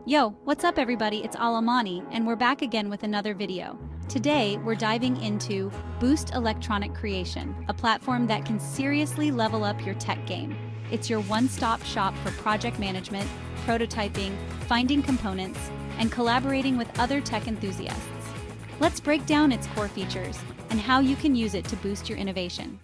Yo, what's up everybody? It's Alamani, and we're back again with another video. Today, we're diving into Boost Electronic Creation, a platform that can seriously level up your tech game. It's your one-stop shop for project management, prototyping, finding components, and collaborating with other tech enthusiasts. Let's break down its core features and how you can use it to boost your innovation.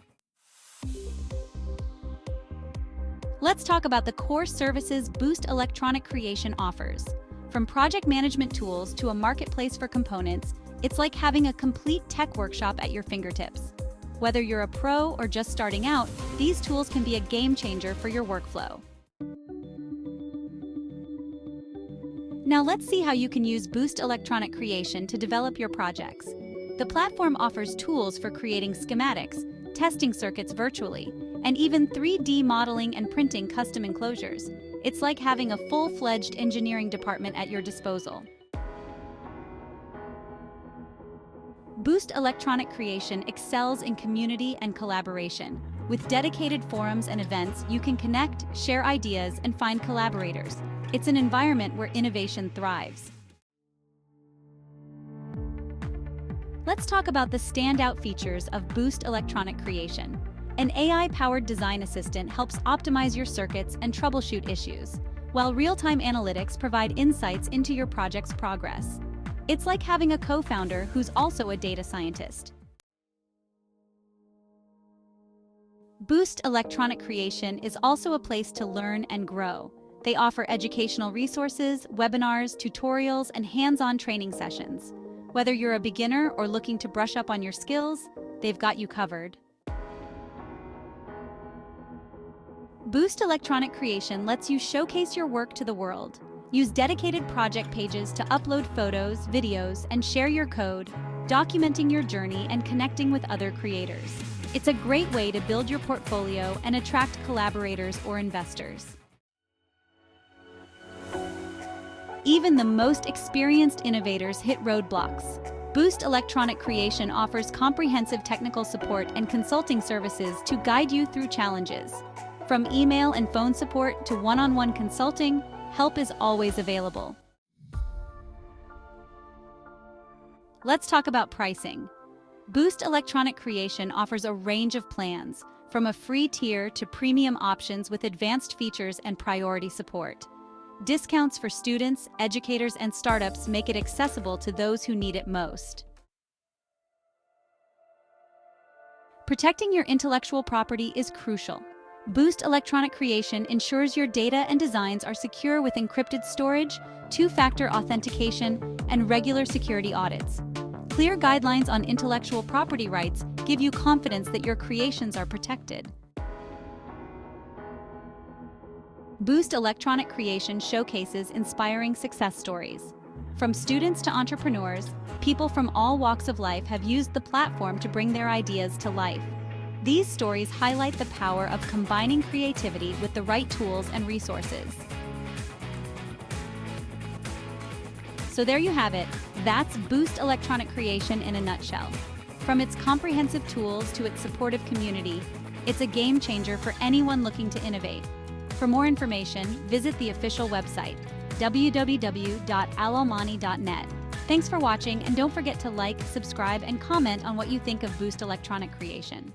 Let's talk about the core services Boost Electronic Creation offers. From project management tools to a marketplace for components, it's like having a complete tech workshop at your fingertips. Whether you're a pro or just starting out, these tools can be a game changer for your workflow. Now let's see how you can use Boost Electronic Creation to develop your projects. The platform offers tools for creating schematics, testing circuits virtually, and even 3D modeling and printing custom enclosures. It's like having a full-fledged engineering department at your disposal. Boost Electronic Creation excels in community and collaboration. With dedicated forums and events, you can connect, share ideas, and find collaborators. It's an environment where innovation thrives. Let's talk about the standout features of Boost Electronic Creation. An AI-powered design assistant helps optimize your circuits and troubleshoot issues, while real-time analytics provide insights into your project's progress. It's like having a co-founder who's also a data scientist. Boost Electronic Creation is also a place to learn and grow. They offer educational resources, webinars, tutorials, and hands-on training sessions. Whether you're a beginner or looking to brush up on your skills, they've got you covered. Boost Electronic Creation lets you showcase your work to the world. Use dedicated project pages to upload photos, videos, and share your code, documenting your journey and connecting with other creators. It's a great way to build your portfolio and attract collaborators or investors. Even the most experienced innovators hit roadblocks. Boost Electronic Creation offers comprehensive technical support and consulting services to guide you through challenges. From email and phone support to one-on-one consulting, help is always available. Let's talk about pricing. Boost Electronic Creation offers a range of plans, from a free tier to premium options with advanced features and priority support. Discounts for students, educators, and startups make it accessible to those who need it most. Protecting your intellectual property is crucial. Boost Electronic Creation ensures your data and designs are secure with encrypted storage, two-factor authentication, and regular security audits. Clear guidelines on intellectual property rights give you confidence that your creations are protected. Boost Electronic Creation showcases inspiring success stories. From students to entrepreneurs, people from all walks of life have used the platform to bring their ideas to life. These stories highlight the power of combining creativity with the right tools and resources. So there you have it. That's Boost Electronic Creation in a nutshell. From its comprehensive tools to its supportive community, it's a game changer for anyone looking to innovate. For more information, visit the official website, www.alalmani.net. Thanks for watching, and don't forget to like, subscribe, and comment on what you think of Boost Electronic Creation.